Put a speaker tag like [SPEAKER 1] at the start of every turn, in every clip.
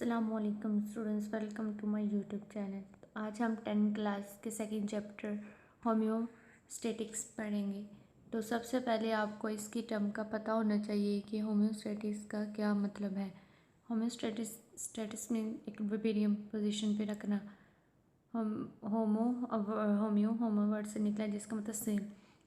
[SPEAKER 1] अस्सलामुअलैकुम students, welcome to my YouTube channel. आज हम 10th क्लास के सेकंड चैप्टर होम्योस्टैटिक्स पढ़ेंगे। तो सबसे पहले आपको इसकी टर्म का पता होना चाहिए कि होम्योस्टैटिक्स का क्या मतलब है। होम्योस्टैटिक्स में इक्विलिब्रियम पोजीशन पे रखना। होम्यो वर्ड से निकला जिसका मतलब सेम।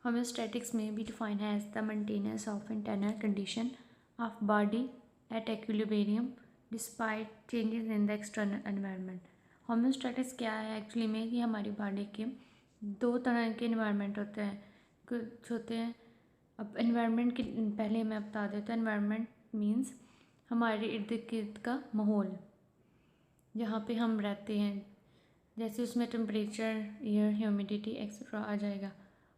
[SPEAKER 1] होम्योस्टैटिक्स में भी डिफाइन है as the maintenance of internal condition of body at equilibrium despite changes in the external environment. Homeostatics क्या है एक्चुअली में कि हमारी बॉडी के दो तरह के एनवायरनमेंट होते हैं। कुछ होते हैं, अब एनवायरनमेंट की पहले मैं बता देता हूँ। एनवायरनमेंट मीन्स हमारे इर्द गिर्द का माहौल जहाँ पे हम रहते हैं, जैसे उसमें टेम्परेचर, एयर, ह्यूमिडिटी एक्सेट्रा आ जाएगा।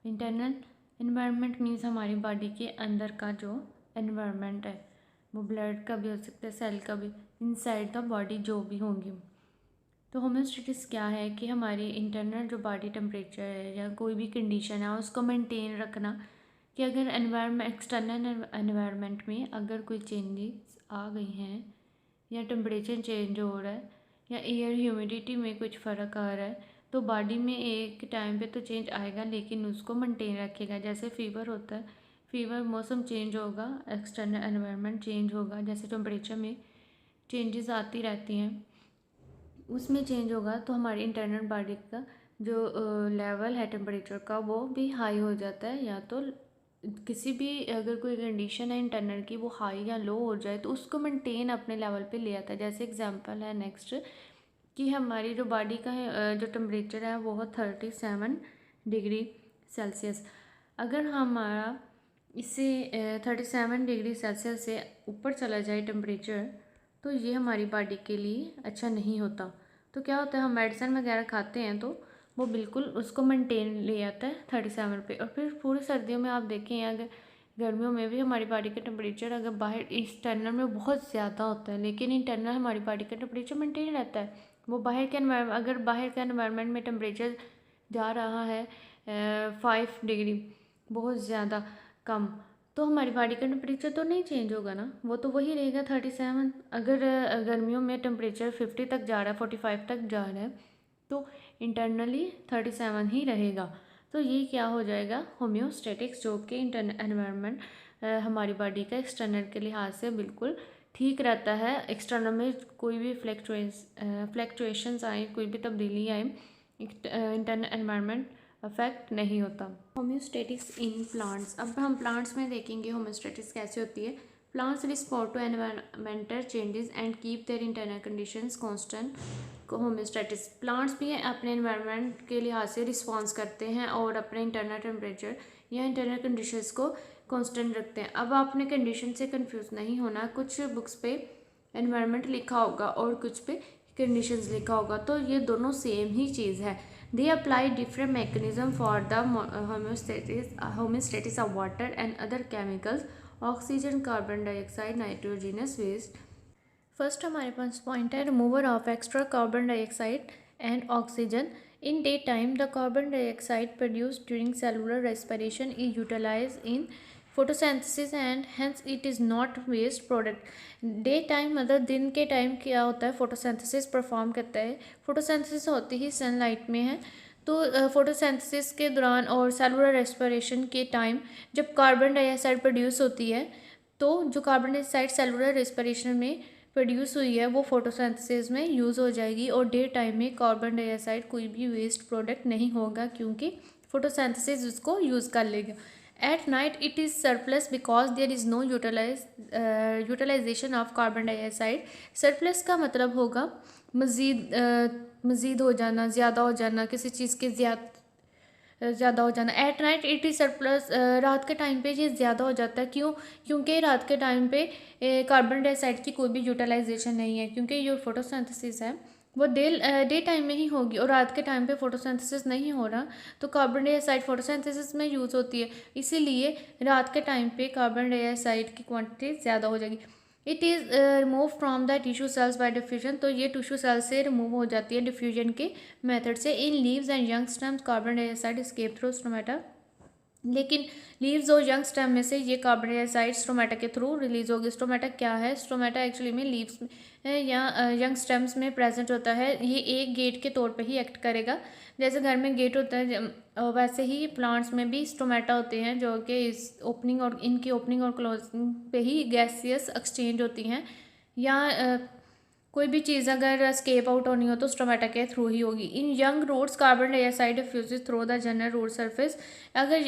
[SPEAKER 1] इंटरनल एनवायरनमेंट मीन्स हमारी बॉडी के अंदर का जो एनवायरनमेंट है, वो ब्लड का भी हो सकता है, सेल का भी, इनसाइड द बॉडी जो भी होंगे। तो होम्योस्टैटिक्स क्या है कि हमारी इंटरनल जो बॉडी टेम्परेचर है या कोई भी कंडीशन है उसको मेंटेन रखना, कि अगर एनवायरनमेंट एक्सटर्नल एनवायरनमेंट में अगर कोई चेंजेस आ गई हैं या टेम्परेचर चेंज हो रहा है या एयर ह्यूमिडिटी में कुछ फ़र्क आ रहा है, तो बॉडी में एक टाइम पे तो चेंज आएगा लेकिन उसको मेंटेन रखेगा। जैसे फीवर होता है, फीवर मौसम चेंज होगा, एक्सटर्नल एनवायरनमेंट चेंज होगा, जैसे टेम्परेचर में चेंजेस आती रहती हैं, उसमें चेंज होगा तो हमारी इंटरनल बॉडी का जो लेवल है टेम्परेचर का वो भी हाई हो जाता है। या तो किसी भी अगर कोई कंडीशन है इंटरनल की वो हाई या लो हो जाए तो उसको मेंटेन अपने लेवल पे ले आता है। जैसे एग्जांपल है नेक्स्ट कि हमारी जो बॉडी का है जो टेम्परेचर है वो 37 डिग्री सेल्सियस। अगर हमारा इससे 37 डिग्री सेल्सियस से ऊपर चला जाए टेम्परेचर, तो ये हमारी बॉडी के लिए अच्छा नहीं होता। तो क्या होता है, हम मेडिसिन वगैरह खाते हैं तो वो बिल्कुल उसको मेंटेन ले आता है 37 पे। और फिर पूरी सर्दियों में आप देखें, अगर गर्मियों में भी हमारी बॉडी का टेम्परेचर अगर बाहर एक्सटर्नल में बहुत ज़्यादा होता है लेकिन इंटरनल हमारी बॉडी का टेम्परेचर मेंटेन रहता है। वो बाहर के अगर बाहर के एनवायरनमेंट में टेम्परेचर जा रहा है 5 डिग्री, बहुत ज़्यादा कम, तो हमारी बॉडी का टेम्परेचर तो नहीं चेंज होगा ना, वो तो वही रहेगा 37। अगर गर्मियों में टेम्परेचर 50 तक जा रहा है, 45 तक जा रहा है, तो इंटरनली 37 ही रहेगा। तो ये क्या हो जाएगा, होम्योस्टैटिक्स, जो कि इंटरनल एनवायरनमेंट हमारी बॉडी का एक्सटर्नल के लिहाज से बिल्कुल ठीक रहता है। एक्सटर्नल में कोई भी फ्लैक्चुएशंस आए, कोई भी तब्दीली आए, इंटरनल एनवायरनमेंट अफेक्ट नहीं होता। होम्योस्टैटिक्स इन प्लांट्स, अब हम प्लांट्स में देखेंगे होम्योस्टैटिक्स कैसे होती है। Plants respond to environmental changes and keep their internal conditions constant. Homeostatics, plants भी अपने एनवायरनमेंट के लिहाज से रिस्पॉन्स करते हैं और अपने इंटरनल टेम्परेचर या इंटरनल कंडीशंस को कांस्टेंट रखते हैं। अब आपने कंडीशन से कंफ्यूज नहीं होना, कुछ बुक्स पे एनवायरनमेंट लिखा होगा और कुछ पे कंडीशंस लिखा होगा, तो ये दोनों सेम ही चीज़ है। They apply different mechanism for the homeostasis of water and other chemicals, oxygen, carbon dioxide, nitrogenous waste. First हमारे पास पॉइंट है remover of extra carbon dioxide and oxygen. In day time the carbon dioxide produced during cellular respiration is utilise in photosynthesis and hence it is not waste product. Day time मतलब दिन के time क्या होता है, photosynthesis perform करता है। Photosynthesis होती ही sunlight में है, तो फोटोसिंथेसिस के दौरान और सेलुलर रेस्पिरेशन के टाइम जब कार्बन डाइऑक्साइड प्रोड्यूस होती है, तो जो कार्बन डाइऑक्साइड सेलुलर रेस्पिरेशन में प्रोड्यूस हुई है वो फोटोसिंथेसिस में यूज़ हो जाएगी। और डे टाइम में कार्बन डाइऑक्साइड कोई भी वेस्ट प्रोडक्ट नहीं होगा क्योंकि फोटोसिंथेसिस उसको यूज़ कर लेगा। At night it is surplus because there is no utilisation of carbon dioxide. Surplus का मतलब होगा मज़ीद हो जाना, ज़्यादा हो जाना, किसी चीज़ के ज़्यादा हो जाना। Eight night it is surplus, रात के टाइम पे ये ज़्यादा हो जाता है। क्यों? क्योंकि रात के टाइम पे कार्बन डाइऑक्साइड की कोई भी यूटिलाइजेशन नहीं है, क्योंकि जो फोटोसिंथेसिस है वो डे टाइम में ही होगी और रात के टाइम पे फोटोसिंथेसिस नहीं हो रहा, तो कार्बन डाइऑक्साइड फोटोसिंथेसिस में यूज़ होती है, इसीलिए रात के टाइम पे कार्बन डाइऑक्साइड की क्वांटिटी ज़्यादा हो जाएगी। It is remove from the tissue cells bye diffusion, तो ये टिश्यू सेल से रिमूव हो जाती है डिफ्यूजन के मेथड से। In leaves and young stems carbon dioxide escape through stomata लेकिन लीव्स और यंग स्टेम में से ये कार्बन डाइऑक्साइड स्टोमेटा के थ्रू रिलीज होगी। स्टोमेटा क्या है? स्टोमेटा एक्चुअली में लीव्स में या यंग स्टेम्स में प्रेजेंट होता है। ये एक गेट के तौर पे ही एक्ट करेगा। जैसे घर में गेट होता है वैसे ही प्लांट्स में भी स्टोमेटा होते हैं, जो कि इस ओपनिंग और इनकी ओपनिंग और क्लोजिंग पे ही गैसियस एक्सचेंज होती हैं। या कोई भी चीज़ अगर स्केप आउट होनी हो तो स्टोमेटा के थ्रू ही होगी। In young roots carbon dioxide diffuses through the general root surface. अगर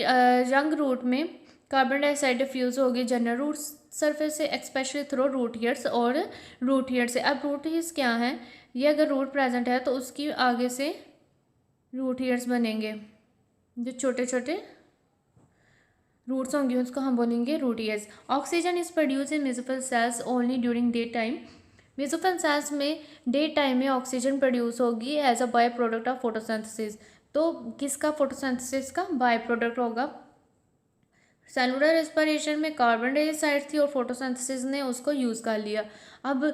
[SPEAKER 1] यंग रूट में कार्बन डाइऑक्साइड डिफ्यूज होगी जनरल रूट सरफेस से, एक्सपेशली थ्रू रूट हेयर्स और रूट हेयर से। अब रूट हेयर्स क्या है? ये अगर रूट प्रेजेंट है तो उसकी आगे से रूट हेयर्स बनेंगे। जो छोटे छोटे रूट्स होंगे उसको हम बोलेंगे root hairs. Oxygen is produce in mesophyll cells only during day time. Mesophyll cells में डे टाइम में ऑक्सीजन प्रोड्यूस होगी as a by product of photosynthesis. तो किसका? फोटोसिंथेसिस का बाय प्रोडक्ट होगा। सेलुलर रेस्पिरेशन में कार्बन डाइऑक्साइड थी और फोटोसिंथेसिस ने उसको यूज़ कर लिया। अब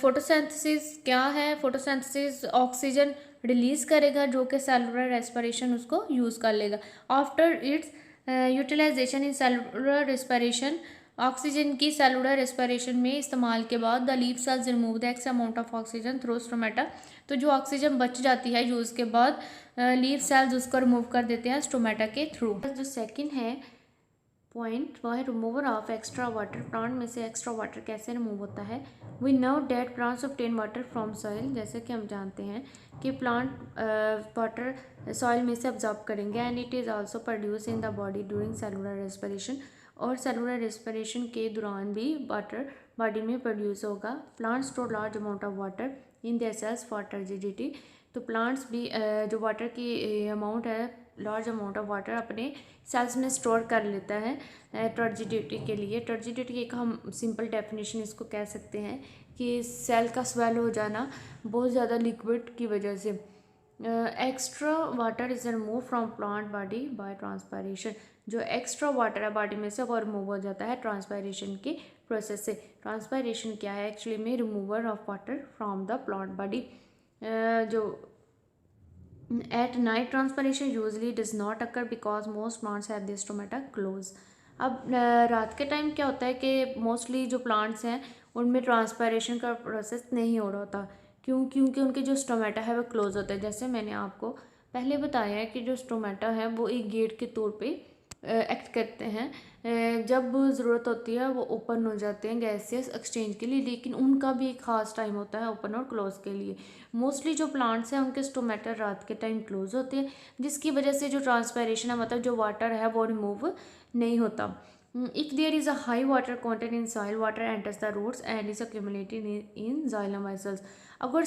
[SPEAKER 1] फोटोसिंथेसिस क्या है? फोटोसिंथेसिस ऑक्सीजन रिलीज करेगा जो कि सेलुलर रेस्पिरेशन उसको यूज़ कर लेगा। After its utilisation in cellular respiration, oxygen की सेलुलर रेस्पिरेशन में इस्तेमाल के बाद the leaf cells remove the excess amount of oxygen through stomata. तो जो ऑक्सीजन बच जाती है यूज़ के बाद लीफ सेल्स उसको रिमूव कर देते हैं स्टोमेटा के थ्रू। जो सेकंड है पॉइंट वह है remover of extra water. Plant में से एक्स्ट्रा वाटर कैसे रिमूव होता है? We know that plants obtain water from soil. जैसे कि हम जानते हैं कि प्लांट वाटर सॉइल में से ऑब्जॉर्ब करेंगे and it is also produce in the body during cellular respiration. और सेलुलर रेस्पिरेशन के दौरान भी वाटर बॉडी में प्रोड्यूस होगा। Plants store large amount of water in their cells for turgidity. तो प्लांट्स भी जो वाटर की अमाउंट है, लार्ज अमाउंट ऑफ वाटर अपने सेल्स में स्टोर कर लेता है टर्जिडिटी के लिए। टर्जिडिटी एक हम सिंपल डेफिनेशन इसको कह सकते हैं कि सेल का स्वेल हो जाना बहुत ज़्यादा लिक्विड की वजह से। Extra water is remove from plant body by transpiration. जो एक्स्ट्रा वाटर है बॉडी में से वो रिमूव हो जाता है ट्रांसपायरेशन के प्रोसेस से। ट्रांसपायरेशन क्या है? एक्चुअली में remover of water from the plant body. जो at night transpiration usually does not occur because most plants have their stomata close। अब रात के टाइम क्या होता है कि मोस्टली जो प्लांट्स हैं उनमें ट्रांसपायरेशन का प्रोसेस नहीं हो रहा होता। क्यों? क्योंकि उनके जो स्टोमेटा है वो क्लोज होता है। जैसे मैंने आपको पहले बताया है कि जो स्टोमेटा है वो एक गेट के तौर पे एक्ट करते हैं। जब ज़रूरत होती है वो ओपन हो जाते हैं गैसियस एक्सचेंज के लिए, लेकिन उनका भी एक ख़ास टाइम होता है ओपन और क्लोज के लिए। मोस्टली जो प्लांट्स हैं उनके स्टोमेटा रात के टाइम क्लोज होते हैं, जिसकी वजह से जो ट्रांसपायरेशन है मतलब जो वाटर है वो रिमूव नहीं होता। If there is a high water content in soil, water enters the roots and is accumulated in xylem vessels. अगर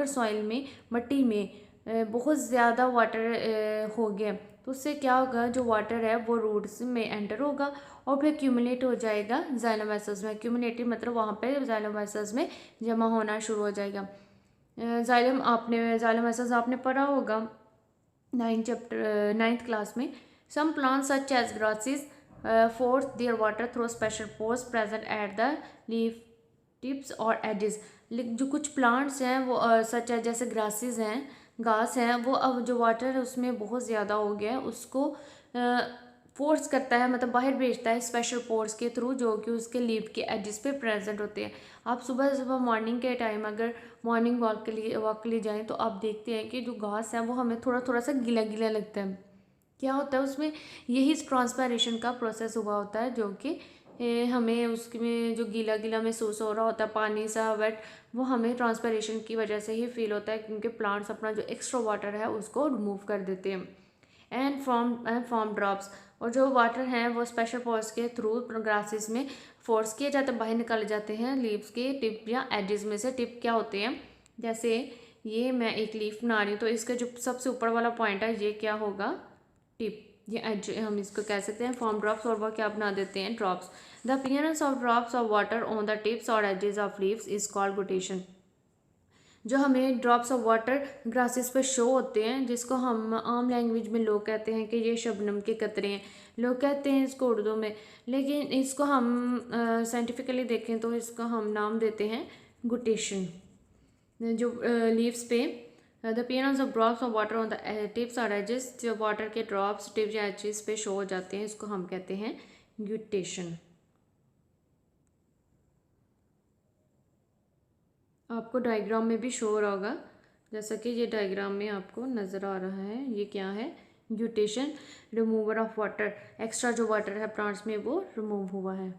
[SPEAKER 1] सॉइल में, मिट्टी में बहुत ज़्यादा वाटर हो गया तो उससे क्या होगा? जो वाटर है वो रूट्स में एंटर होगा और फिर एक्यूमुलेट हो जाएगा जाइलम वेसल्स में। एक्यूमुलेटिव मतलब वहाँ पे जाइलम वेसल्स में जमा होना शुरू हो जाएगा। जाइलम वेसल्स आपने पढ़ा होगा 9th क्लास में। Some plants such as grasses force their water through special pores present at the leaf tips और edges। जो कुछ प्लांट्स हैं वो सच है जैसे ग्रासेस हैं, घास हैं, वो अब जो वाटर है उसमें बहुत ज़्यादा हो गया है उसको फोर्स करता है, मतलब बाहर भेजता है स्पेशल पोर्स के थ्रू जो कि उसके लीफ के एजेस पे प्रेजेंट होते हैं। आप सुबह सुबह मॉर्निंग के टाइम अगर मॉर्निंग वॉक के लिए जाएं तो आप देखते हैं कि जो घास है वो हमें थोड़ा थोड़ा सा गीला गीला लगता है। क्या होता है उसमें? यही ट्रांसपायरेशन का प्रोसेस हुआ होता है जो कि हमें उसमें जो गीला गीला महसूस हो रहा होता है, पानी सा वेट, वो हमें ट्रांसपायरेशन की वजह से ही फील होता है क्योंकि प्लांट्स अपना जो एक्स्ट्रा वाटर है उसको रिमूव कर देते हैं। एंड फॉर्म ड्रॉप्स, और जो वाटर हैं वो स्पेशल पोर्स के थ्रू ग्रासेस में फोर्स किए जाते हैं, बाहर निकाले जाते हैं लीव्स के टिप या एजेस में से। टिप क्या होते हैं? जैसे ये मैं एक लीफ बना रही हूँ तो इसका जो सबसे ऊपर वाला पॉइंट है ये क्या होगा? टिप। ये एज हम इसको कह सकते हैं फॉर्म ड्रॉप्स, और वह क्या बना देते हैं? Drops. The appearance of drops of water on the tips और edges of leaves is called guttation. जो हमें ड्रॉप्स ऑफ वाटर ग्रासेस पे शो होते हैं, जिसको हम आम लैंग्वेज में लोग कहते हैं कि ये शबनम के कतरे हैं, लोग कहते हैं इसको उर्दू में, लेकिन इसको हम साइंटिफिकली देखें तो इसका हम नाम देते हैं गुटेशन। जो लीव्स पे the appearance of drops of water on the tips और एजेस, जो वाटर के ड्रॉप्स टिप्स या एजेस पे शो हो जाते हैं, इसको हम कहते हैं ग्यूटेशन। आपको डायग्राम में भी शो हो रहा होगा, जैसा कि ये डायग्राम में आपको नज़र आ रहा है। ये क्या है? Guttation, remover of water, extra जो वाटर है प्लांट्स में वो रिमूव हुआ है।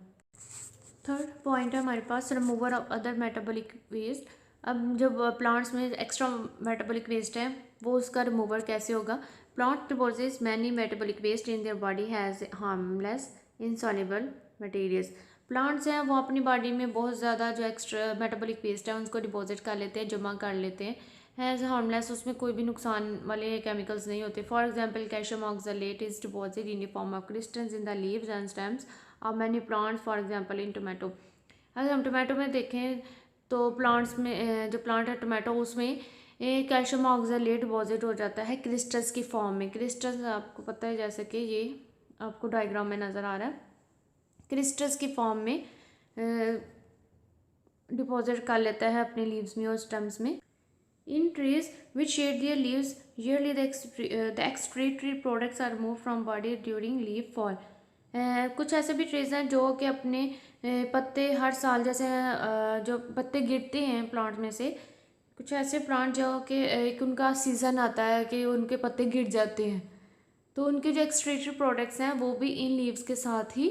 [SPEAKER 1] थर्ड पॉइंट है हमारे पास remover of other metabolic waste. अब जब प्लांट्स में एक्स्ट्रा मेटाबॉलिक वेस्ट है, वो उसका रिमूवर कैसे होगा? Plant deposits many metabolic waste in their body as harmless insoluble materials. Plants हैं वो अपनी बॉडी में बहुत ज़्यादा जो एक्स्ट्रा मेटाबॉलिक वेस्ट है उसको डिपॉजिट कर लेते हैं, जमा कर लेते हैं। हैज़ हार्मलेस, उसमें कोई भी नुकसान वाले केमिकल्स नहीं होते। For example calcium oxalate is deposit in the form of crystals in the leaves and stems of many plants, for example in tomato. अगर हम टोमेटो में देखें तो प्लांट्स में जो प्लांट है टोमेटो, उसमें कैल्शियम ऑक्सलेट डिपॉजिट हो जाता है क्रिस्टल्स की फॉर्म में। क्रिस्टल्स आपको पता है, जैसे कि ये आपको डायग्राम में नज़र आ रहा है, क्रिस्टल्स की फॉर्म में डिपॉजिट कर लेता है अपने लीव्स में और स्टेम्स में। In trees which shed their leaves early the excretory products are move from body during leaf fall. कुछ ऐसे भी ट्रीज हैं जो कि अपने पत्ते हर साल, जैसे जो पत्ते गिरते हैं प्लांट में से, कुछ ऐसे प्लांट जो कि एक उनका सीज़न आता है कि उनके पत्ते गिर जाते हैं, तो उनके जो एक्सक्रीटरी प्रोडक्ट्स हैं वो भी इन लीव्स के साथ ही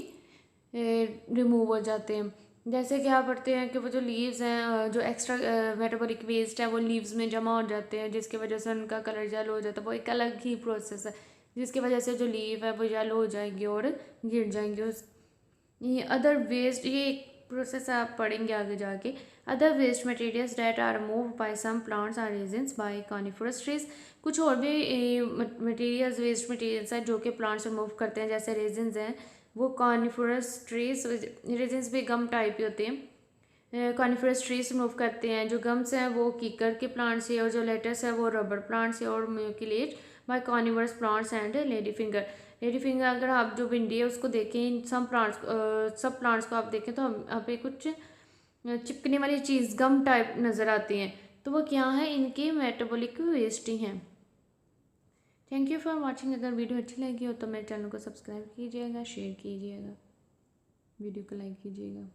[SPEAKER 1] रिमूव हो जाते हैं। जैसे कि आप पढ़ते हैं कि वो जो लीव्स हैं, जो एक्स्ट्रा मेटाबॉलिक वेस्ट है वो लीव्स में जमा हो जाते हैं, जिसकी वजह से उनका कलर येलो हो जाता है। वो एक अलग ही प्रोसेस है, जिसकी वजह से जो लीव है वो येलो हो जाएंगी और गिर जाएंगी। उस ये अदर वेस्ट, ये एक प्रोसेस आप पढ़ेंगे आगे जाके। Other waste materials that are move by some plants are resins by coniferous trees. कुछ और भी मटेरियल्स, वेस्ट मटेरियल्स हैं जो कि प्लांट्स रिमूव करते हैं, जैसे रेजिन्स हैं वो कॉनिफरस ट्रीज। रेजिन्स भी गम टाइप के होते हैं। कॉनिफरस ट्रीज रिमूव करते हैं। जो गम्स हैं वो कीकर के प्लांट से, और जो लेटस है वो रबर प्लांट से, और mucilage by coniferous plants and lady finger. Lady finger, अगर आप जो भिंडी है उसको देखें, इन सब प्लांट्स को आप देखें तो यहाँ पे कुछ चिपकने वाली चीज़ गम टाइप नज़र आती हैं, तो वो क्या है? इनके मेटाबॉलिक वेस्ट ही हैं। Thank you for watching. अगर वीडियो अच्छी लगी हो तो मेरे चैनल को सब्सक्राइब कीजिएगा, शेयर कीजिएगा, वीडियो को लाइक कीजिएगा।